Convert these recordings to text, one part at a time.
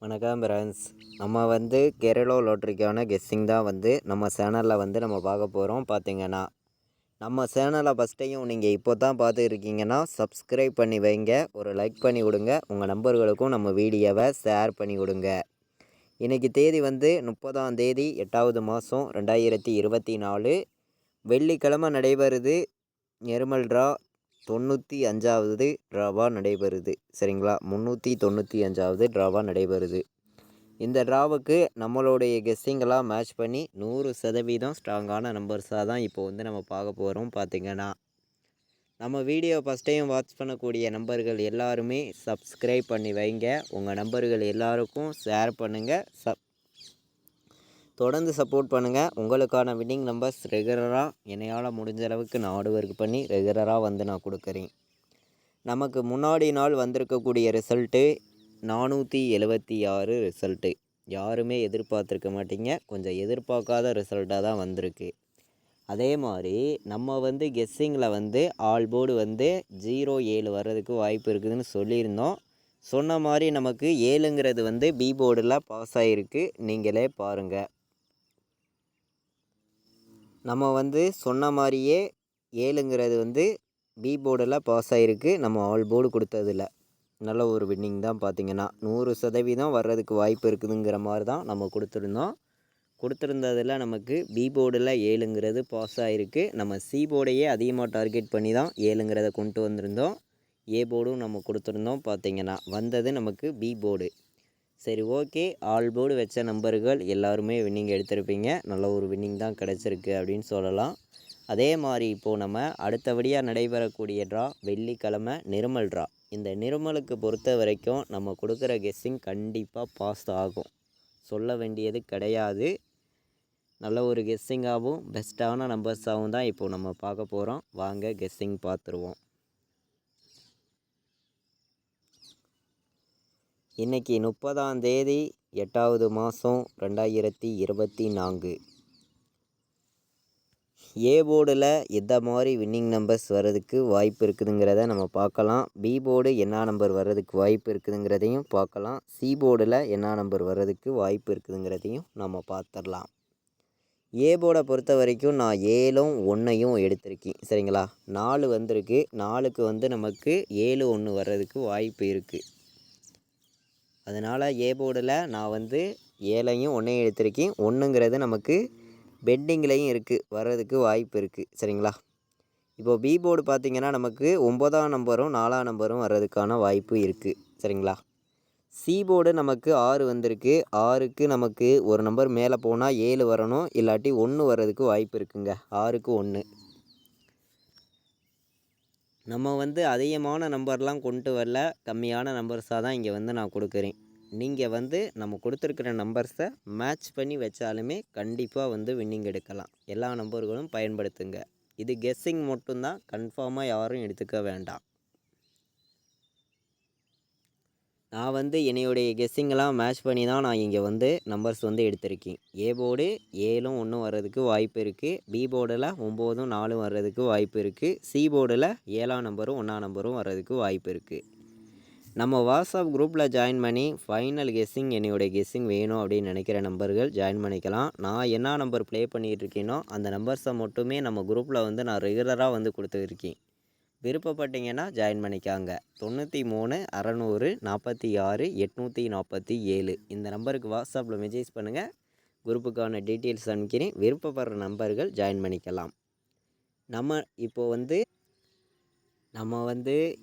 வணக்கம் ஃப்ரெண்ட்ஸ். நம்ம கேரளா லாட்ரிக்கான கெஸ்ஸிங் தான் நம்ம சேனலில் நம்ம பார்க்க போகிறோம். பார்த்தீங்கன்னா நம்ம சேனலை ஃபஸ்ட்டையும் நீங்கள் இப்போ தான் பார்த்து இருக்கீங்கன்னா சப்ஸ்கிரைப் பண்ணி வைங்க, ஒரு லைக் பண்ணி விடுங்க, உங்கள் நண்பர்களுக்கும் நம்ம வீடியோவை ஷேர் பண்ணி விடுங்க. இன்றைக்கி தேதி 30ஆம் தேதி 8வது மாதம் 2024 வெள்ளிக்கிழமை நடைபெறுது. நிர்மல் ட்ரா 95வது ட்ராவாக நடைபெறுது. சரிங்களா, 395வது ட்ராவாக நடைபெறுது. இந்த ட்ராவுக்கு நம்மளுடைய கெஸ்ஸிங்கெல்லாம் மேட்ச் பண்ணி 100% ஸ்ட்ராங்கான நம்பர்ஸாக தான் இப்போ நம்ம பார்க்க போகிறோம். பார்த்திங்கன்னா நம்ம வீடியோ ஃபஸ்ட் டைம் வாட்ச் பண்ணக்கூடிய நம்பர்கள் எல்லாருமே சப்ஸ்கிரைப் பண்ணி வைங்க, உங்கள் நம்பர்கள் எல்லாருக்கும் ஷேர் பண்ணுங்கள், தொடர்ந்து சப்போர்ட் பண்ணுங்கள். உங்களுக்கான வின்னிங் நம்பர்ஸ் ரெகுலராக என்னையால் முடிஞ்ச அளவுக்கு நான் ஹார்ட் ஒர்க் பண்ணி ரெகுலராக நான் கொடுக்குறேன். நமக்கு முன்னாடி நாள் வந்திருக்கக்கூடிய ரிசல்ட்டு 476 ரிசல்ட்டு. யாருமே எதிர்பார்த்துருக்க மாட்டீங்க, கொஞ்சம் எதிர்பார்க்காத ரிசல்ட்டாக தான் வந்திருக்கு. அதே மாதிரி நம்ம கெஸ்ஸிங்கில் ஆல் போர்டு 07 வர்றதுக்கு வாய்ப்பு இருக்குதுன்னு சொல்லியிருந்தோம். சொன்ன மாதிரி நமக்கு 7ங்கிறது பி போர்டில் பாஸ் ஆகிருக்கு. நீங்களே பாருங்கள், நம்ம சொன்ன மாதிரியே 7ங்கிறது பி போர்டில் பாஸ் ஆகிருக்கு. நம்ம ஆல் போர்டு கொடுத்ததில்ல, நல்ல ஒரு வின்னிங் தான். பார்த்திங்கன்னா 100% வர்றதுக்கு வாய்ப்பு இருக்குதுங்கிற மாதிரி தான் நம்ம கொடுத்துருந்ததில் நமக்கு பி போர்டில் 7ங்கிறது பாஸ் ஆகிருக்கு. நம்ம சி போர்டையே அதிகமாக டார்கெட் பண்ணி தான் 7ங்கிறத கொண்டு வந்திருந்தோம். ஏ போர்டும் நம்ம கொடுத்துருந்தோம். பார்த்திங்கன்னா வந்தது நமக்கு பி போர்டு. சரி, ஓகே, ஆல் போர்டு வச்ச நம்பர்கள் எல்லாருமே வின்னிங் எடுத்திருப்பீங்க. நல்ல ஒரு வின்னிங் தான் கிடச்சிருக்கு அப்படின்னு சொல்லலாம். அதே மாதிரி இப்போது நம்ம அடுத்தபடியாக நடைபெறக்கூடிய ட்ரா வெள்ளிக்கிழமை நிர்மல் ட்ரா. இந்த நிர்மலுக்கு பொறுத்த வரைக்கும் நம்ம கொடுக்குற கெஸ்ஸிங் கண்டிப்பாக பாஸ் ஆகும், சொல்ல வேண்டியது கிடையாது. நல்ல ஒரு கெஸ்ஸிங்காகவும் பெஸ்ட்டான நம்பர்ஸாகவும் தான் இப்போது நம்ம பார்க்க போகிறோம். வாங்க கெஸ்ஸிங் பார்த்துருவோம். இன்றைக்கி 30ஆம் தேதி 8வது மாதம் 2024. ஏ போர்டில் எந்த மாதிரி வின்னிங் நம்பர்ஸ் வர்றதுக்கு வாய்ப்பு இருக்குதுங்கிறத நம்ம பார்க்கலாம். பி போர்டு என்ன நம்பர் வர்றதுக்கு வாய்ப்பு இருக்குதுங்கிறதையும் பார்க்கலாம். சி போர்டில் என்ன நம்பர் வர்றதுக்கு வாய்ப்பு இருக்குதுங்கிறதையும் நம்ம பார்த்துடலாம். ஏ போர்டை பொறுத்த வரைக்கும் நான் 7ம் 1ஐயும் எடுத்திருக்கேன். சரிங்களா, 4 வந்திருக்கு. 4க்கு நமக்கு 7 1 வர்றதுக்கு வாய்ப்பு இருக்குது. அதனால் ஏ போர்டில் நான் 7ஐயும் 1ஐயும் எடுத்திருக்கேன். 1ங்கிறது நமக்கு பெண்டிங்லேயும் இருக்குது, வர்றதுக்கு வாய்ப்பு இருக்குது. சரிங்களா, இப்போது பி போர்டு பார்த்திங்கன்னா நமக்கு 9ஆம் நம்பரும் 4ஆம் நம்பரும் வர்றதுக்கான வாய்ப்பு இருக்குது. சரிங்களா, சி போர்டு நமக்கு 6 வந்திருக்கு. 6க்கு நமக்கு ஒரு நம்பர் மேலே போனால் 7 வரணும், இல்லாட்டி 1 வர்றதுக்கு வாய்ப்பு இருக்குங்க. 6க்கு 1. நம்ம அதிகமான நம்பர்லாம் கொண்டு வரல, கம்மியான நம்பர்ஸாக தான் இங்கே நான் கொடுக்குறேன். நீங்கள் நம்ம கொடுத்துருக்குற நம்பர்ஸை மேட்ச் பண்ணி வச்சாலுமே கண்டிப்பாக வின்னிங் எடுக்கலாம். எல்லா நம்பர்களும் பயன்படுத்துங்க. இது கெஸ்ஸிங் மட்டும்தான், கன்ஃபார்மாக யாரும் எடுத்துக்க வேண்டாம். நான் என்னையுடைய கெஸ்ஸிங்கெல்லாம் மேட்ச் பண்ணி தான் நான் இங்கே நம்பர்ஸ் எடுத்திருக்கேன். ஏ போர்டு 7ம் 1 வர்றதுக்கு வாய்ப்பு இருக்குது. பி போர்டில் 9ம் 4ம் வர்றதுக்கு வாய்ப்பு இருக்குது. சி போர்டில் 7ஆம் நம்பரும் 1ஆம் நம்பரும் வர்றதுக்கு வாய்ப்பு இருக்குது. நம்ம வாட்ஸ்அப் குரூப்பில் ஜாயின் பண்ணி ஃபைனல் கெஸ்ஸிங், என்னுடைய கெஸ்ஸிங் வேணும் அப்படின்னு நினைக்கிற நம்பர்கள் ஜாயின் பண்ணிக்கலாம். நான் என்ன நம்பர் ப்ளே பண்ணிகிட்டு இருக்கேனோ அந்த நம்பர்ஸை மட்டுமே நம்ம குரூப்பில் நான் ரெகுலராக கொடுத்துருக்கேன். விருப்பப்பட்டீங்கன்னா ஜாயின் பண்ணிக்காங்க. 93 600 46 847 இந்த நம்பருக்கு வாட்ஸ்அப்பில் மெசேஜ் பண்ணுங்கள். குரூப்புக்கான டீட்டெயில்ஸ் அனுப்பிக்கிறேன். விருப்பப்படுற நம்பர்கள் ஜாயின் பண்ணிக்கலாம். நம்ம இப்போது நம்ம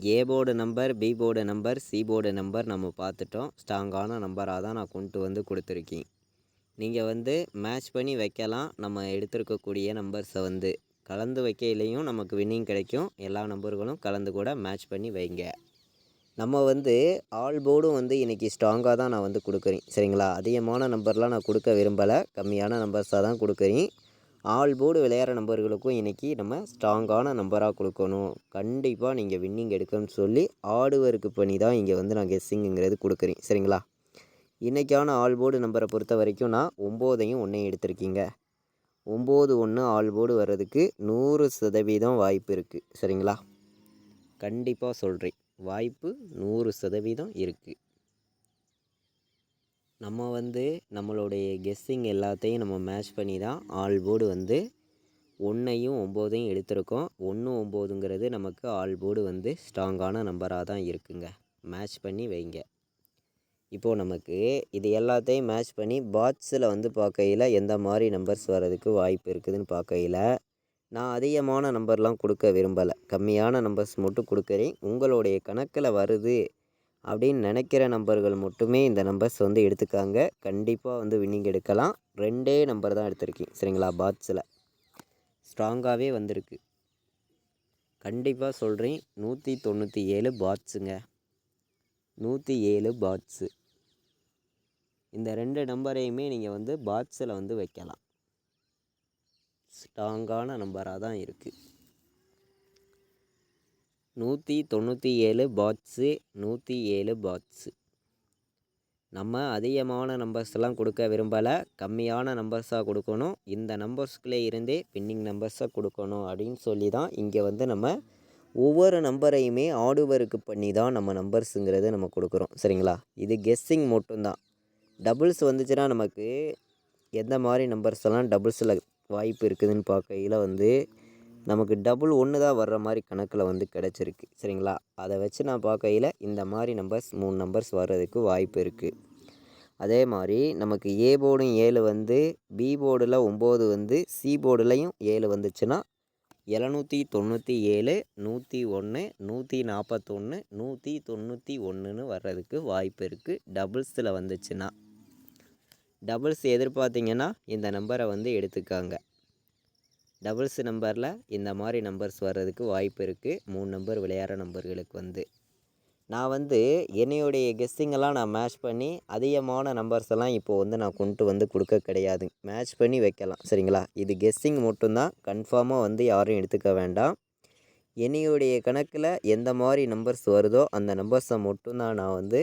A board number, B board number, C board number நம்ம பார்த்துட்டோம். ஸ்ட்ராங்கான நம்பராக தான் நான் கொண்டு கொடுத்துருக்கேன். நீங்கள் மேட்ச் பண்ணி வைக்கலாம். நம்ம எடுத்துருக்கக்கூடிய நம்பர்ஸை கலந்து வைக்கையிலையும் நமக்கு வின்னிங் கிடைக்கும். எல்லா நம்பர்களும் கலந்து கூட மேட்ச் பண்ணி வைங்க. நம்ம ஆல் போர்டும் இன்றைக்கி ஸ்ட்ராங்காக தான் நான் கொடுக்குறேன். சரிங்களா, அதிகமான நம்பர்லாம் நான் கொடுக்க விரும்பலை, கம்மியான நம்பர்ஸாக தான் கொடுக்குறேன். ஆல் போர்டு விளையாடுற நம்பர்களுக்கும் இன்றைக்கி நம்ம ஸ்ட்ராங்கான நம்பராக கொடுக்கணும். கண்டிப்பாக நீங்கள் வின்னிங் எடுக்கணும்னு சொல்லி ஹார்டு ஒர்க் பண்ணி தான் இங்கே நான் கெஸ்ஸிங்கிறது கொடுக்குறேன். சரிங்களா, இன்றைக்கான ஆல் போர்டு நம்பரை பொறுத்த வரைக்கும் நான் 9ஐயும் 1ஐயும் எடுத்திருக்கீங்க. 9 1 ஆல் போர்டு வர்றதுக்கு 100% வாய்ப்பு இருக்குது. சரிங்களா, கண்டிப்பாக சொல்கிறேன், வாய்ப்பு 100% இருக்குது. நம்ம வந்து நம்மளுடைய கெஸ்ஸிங் எல்லாத்தையும் நம்ம மேட்ச் பண்ணி தான் ஆல் போர்டு வந்து 1ஐயும் 9ஐயும் எடுத்திருக்கோம். 1 9ங்கிறது நமக்கு ஆல் போர்டு வந்து ஸ்ட்ராங்கான நம்பராக தான் இருக்குங்க. மேட்ச் பண்ணி வைங்க. இப்போது நமக்கு இது எல்லாத்தையும் மேட்ச் பண்ணி பாக்ஸில் வந்து பார்க்கையில் எந்த மாதிரி நம்பர்ஸ் வர்றதுக்கு வாய்ப்பு இருக்குதுன்னு பார்க்கையில் நான் அதிகமான நம்பர்லாம் கொடுக்க விரும்பலை. கம்மியான நம்பர்ஸ் மட்டும் கொடுக்குறேன். உங்களுடைய கணக்கில் வருது அப்படின்னு நினைக்கிற நம்பர்கள் மட்டுமே இந்த நம்பர்ஸ் வந்து எடுத்துக்காங்க. கண்டிப்பாக வந்து வின்னிங் எடுக்கலாம். 2 நம்பர் தான் எடுத்திருக்கேன் சரிங்களா. பாக்ஸில் ஸ்ட்ராங்காகவே வந்திருக்கு. கண்டிப்பாக சொல்கிறேன் 197 பாட்ஸுங்க. 107 பாட்ஸு. இந்த 2 நம்பரையுமே நீங்கள் வந்து பாக்ஸில் வந்து வைக்கலாம். ஸ்ட்ராங்கான நம்பராக தான் இருக்குது. 197 பாட்ஸு. 107 பாட்ஸு. நம்ம அதிகமான நம்பர்ஸ்லாம் கொடுக்க விரும்பலை. கம்மியான நம்பர்ஸாக கொடுக்கணும். இந்த நம்பர்ஸ்குள்ளே இருந்தே வின்னிங் நம்பர்ஸாக கொடுக்கணும் அப்படின்னு சொல்லி தான் இங்கே வந்து நம்ம ஒவ்வொரு நம்பரையுமே ஆடுவருக்கு பண்ணி தான் நம்ம நம்பர்ஸுங்கிறது நம்ம கொடுக்குறோம் சரிங்களா. இது கெஸ்ஸிங் மட்டும்தான். டபுள்ஸ் வந்துச்சுன்னா நமக்கு எந்த மாதிரி நம்பர்ஸ் எல்லாம் டபுள்ஸில் வாய்ப்பு இருக்குதுன்னு பார்க்கையில் வந்து நமக்கு டபுள் 1 தான் வர்ற மாதிரி கணக்கில் வந்து கிடச்சிருக்கு சரிங்களா. அதை வச்சு நான் பார்க்கையில் இந்த மாதிரி நம்பர்ஸ் 3 நம்பர்ஸ் வர்றதுக்கு வாய்ப்பு இருக்குது. அதே மாதிரி நமக்கு ஏ போர்டும் 7 வந்து பி போர்டில் 9 வந்து சி போர்டுலையும் 7 வந்துச்சுன்னா 797 101 141 191ன்னு வர்றதுக்கு வாய்ப்பு இருக்குது. டபுள்ஸில் வந்துச்சுன்னா டபுள்ஸ் எதிர்பார்த்திங்கன்னா இந்த நம்பரை வந்து எடுத்துக்காங்க. டபுள்ஸ் நம்பரில் இந்த மாதிரி நம்பர்ஸ் வர்றதுக்கு வாய்ப்பு இருக்குது. 3 நம்பர் விளையாடுற நம்பர்களுக்கு வந்து நான் வந்து என்னையுடைய கெஸ்ஸிங்கெல்லாம் நான் மேட்ச் பண்ணி அதிகமான நம்பர்ஸ் எல்லாம் இப்போது வந்து நான் கொண்டு வந்து கொடுக்க கிடையாது. மேட்ச் பண்ணி வைக்கலாம் சரிங்களா. இது கெஸ்ஸிங் மட்டும்தான். கன்ஃபார்மாக வந்து யாரும் எடுத்துக்க வேண்டாம். என்னையுடைய கணக்கில் எந்த மாதிரி நம்பர்ஸ் வருதோ அந்த நம்பர்ஸை மட்டும்தான் நான் வந்து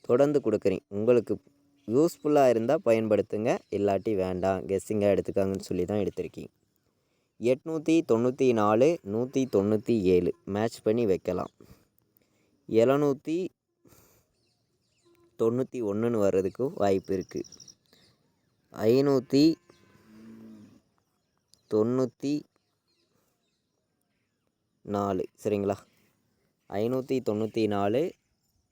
தொடர்ந்து கொடுக்குறேன். உங்களுக்கு யூஸ்ஃபுல்லாக இருந்தால் பயன்படுத்துங்க, இல்லாட்டி வேண்டாம் கெஸ்ஸிங்காக எடுத்துக்காங்கன்னு சொல்லி தான் எடுத்திருக்கேன். 894 197 மேட்ச் பண்ணி வைக்கலாம். 791ன்னு வர்றதுக்கு வாய்ப்பு இருக்குது. 594 சரிங்களா. 594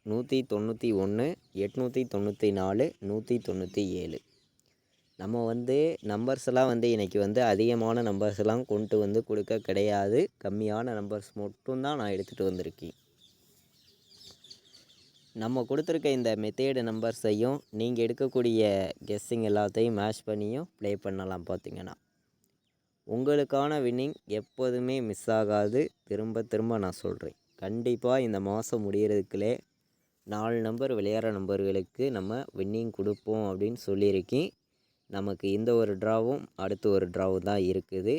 191 894 197. நம்ம வந்து நம்பர்ஸ் எல்லாம் வந்து இன்றைக்கி வந்து அதிகமான நம்பர்ஸ் எல்லாம் கொண்டு வந்து கொடுக்க கிடையாது. கம்மியான நம்பர்ஸ் மட்டும்தான் நான் எடுத்துகிட்டு வந்திருக்கேன். நம்ம கொடுத்துருக்க இந்த மெத்தேடு நம்பர்ஸையும் நீங்கள் எடுக்கக்கூடிய கெஸ்ஸிங் எல்லாத்தையும் மேட்ச் பண்ணியும் ப்ளே பண்ணலாம். பார்த்திங்கன்னா உங்களுக்கான வின்னிங் எப்போதுமே மிஸ் ஆகாது. திரும்ப திரும்ப நான் சொல்கிறேன். கண்டிப்பாக இந்த மாதம் முடிகிறதுக்குள்ளே 4 நம்பர் விளையாடுற நம்பர்களுக்கு நம்ம வின்னிங் கொடுப்போம் அப்படின்னு சொல்லியிருக்கேன். நமக்கு இந்த ஒரு ட்ராவும் அடுத்து ஒரு ட்ராவும் தான் இருக்குது.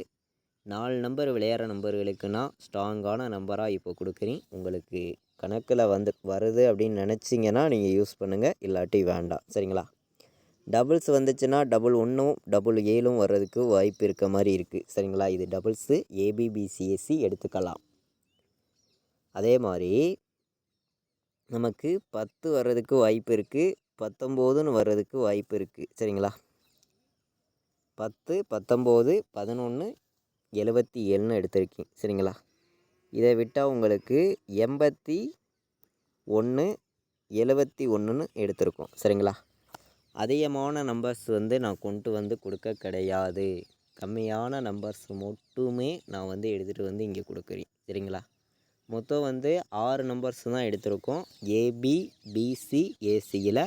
4 நம்பர் விளையாடுற நம்பர்களுக்குன்னா ஸ்ட்ராங்கான நம்பராக இப்போ கொடுக்குறேன். உங்களுக்கு கணக்கில் வருது அப்படின்னு நினச்சிங்கன்னா நீங்கள் யூஸ் பண்ணுங்கள், இல்லாட்டி வேண்டாம் சரிங்களா. டபுள்ஸ் வந்துச்சுன்னா டபுள் 1ம் டபுள் 7ம் வர்றதுக்கு வாய்ப்பு இருக்க மாதிரி இருக்குது சரிங்களா. இது டபுள்ஸு ஏபிபிசிஎஸ்சி எடுத்துக்கலாம். அதே மாதிரி நமக்கு 10 வர்றதுக்கு வாய்ப்பு இருக்குது. 19ன்னு வர்றதுக்கு வாய்ப்பு இருக்குது சரிங்களா. 10 19 11 77ன்னு எடுத்திருக்கேன் சரிங்களா. இதை விட்டால் உங்களுக்கு 81 71ன்னு எடுத்திருக்கோம் சரிங்களா. அதிகமான நம்பர்ஸ் வந்து நான் கொண்டு வந்து கொடுக்க கிடையாது. கம்மியான நம்பர்ஸ் மட்டுமே நான் வந்து எடுத்துகிட்டு வந்து இங்கே கொடுக்குறேன் சரிங்களா. மொத்தம் வந்து 6 நம்பர்ஸ் தான் எடுத்திருக்கோம். ஏபிபிசி ஏசியில்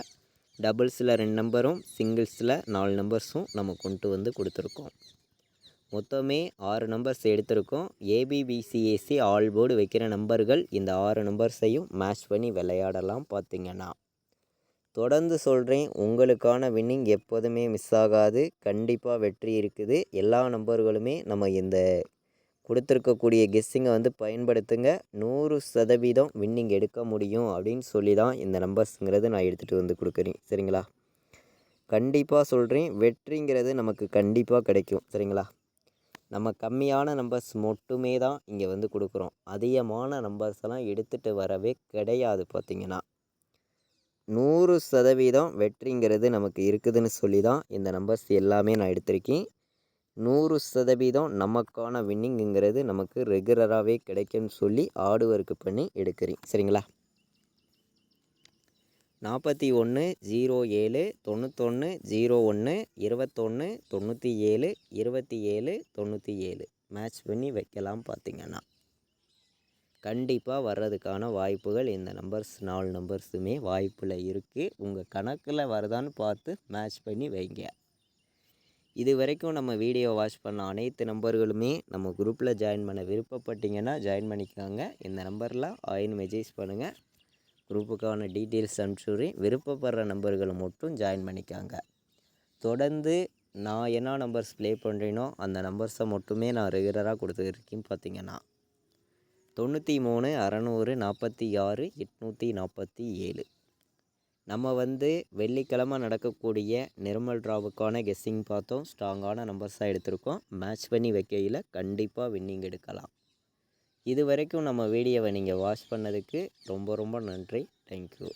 டபுள்ஸில் 2 நம்பரும் சிங்கிள்ஸில் 4 நம்பர்ஸும் நம்ம கொண்டு வந்து கொடுத்துருக்கோம். மொத்தமே 6 நம்பர்ஸ் எடுத்திருக்கோம். ஏபிபிசிஏசி ஆல் போர்டு வைக்கிற நம்பர்கள் இந்த 6 நம்பர்ஸையும் மேட்ச் பண்ணி விளையாடலாம். பார்த்திங்கன்னா தொடர்ந்து சொல்கிறேன், உங்களுக்கான வின்னிங் எப்போதுமே மிஸ் ஆகாது. கண்டிப்பாக வெற்றி இருக்குது. எல்லா நம்பர்களுமே நம்ம இந்த கொடுத்துருக்கக்கூடிய கெஸ்ஸிங்கை வந்து பயன்படுத்துங்க. 100% வின்னிங் எடுக்க முடியும் அப்படின்னு சொல்லி தான் இந்த நம்பர்ஸுங்கிறது நான் எடுத்துகிட்டு வந்து கொடுக்குறேன் சரிங்களா. கண்டிப்பாக சொல்கிறேன், வெற்றிங்கிறது நமக்கு கண்டிப்பாக கிடைக்கும் சரிங்களா. நம்ம கம்மியான நம்பர்ஸ் மட்டுமே தான் இங்கே வந்து கொடுக்குறோம். அதிகமான நம்பர்ஸ் எல்லாம் எடுத்துகிட்டு வரவே கிடையாது. பார்த்திங்கன்னா 100% வெற்றிங்கிறது நமக்கு இருக்குதுன்னு சொல்லி தான் இந்த நம்பர்ஸ் எல்லாமே நான் எடுத்திருக்கேன். 100% நமக்கான வின்னிங்குங்கிறது நமக்கு ரெகுலராகவே கிடைக்கும்னு சொல்லி ஹார்டு ஒர்க் பண்ணி எடுக்கிறேன். சரிங்களா? 41 07 91 01 21 97 27 97 மேட்ச் பண்ணி வைக்கலாம். பார்த்தீங்கன்னா கண்டிப்பாக வர்றதுக்கான வாய்ப்புகள் இந்த நம்பர்ஸ் 4 நம்பர்ஸுமே வாய்ப்பில் இருக்குது. உங்கள் கணக்கில் வருதான்னு பார்த்து மேட்ச் பண்ணி வைங்க. இது வரைக்கும் நம்ம வீடியோ வாட்ச் பண்ண அனைத்து நம்பர்களுமே நம்ம குரூப்பில் ஜாயின் பண்ண விருப்பப்பட்டீங்கன்னா ஜாயின் பண்ணிக்கோங்க. இந்த நம்பரில் ஆயின் மெசேஜ் பண்ணுங்கள். குரூப்புக்கான டீட்டெயில்ஸ் அனுப்பிச்சுட்றேன். விருப்பப்படுற நம்பர்களை மட்டும் ஜாயின் பண்ணிக்காங்க. தொடர்ந்து நான் என்ன நம்பர்ஸ் ப்ளே பண்ணுறேனோ அந்த நம்பர்ஸை மட்டுமே நான் ரெகுலராக கொடுத்துருக்கேன். பார்த்தீங்கன்னா 93 600 46 847 நம்ம வெள்ளிக்கிழமை நடக்கக்கூடிய நிர்மல் டிராவுக்கான கெஸ்ஸிங் பார்த்தோம். ஸ்ட்ராங்கான நம்பர்ஸாக எடுத்திருக்கோம். மேட்ச் பண்ணி வைக்கையில் கண்டிப்பாக வின்னிங் எடுக்கலாம். இது வரைக்கும் நம்ம வீடியோவை நீங்கள் வாட்ச் பண்ணதுக்கு ரொம்ப ரொம்ப நன்றி. தேங்க்யூ.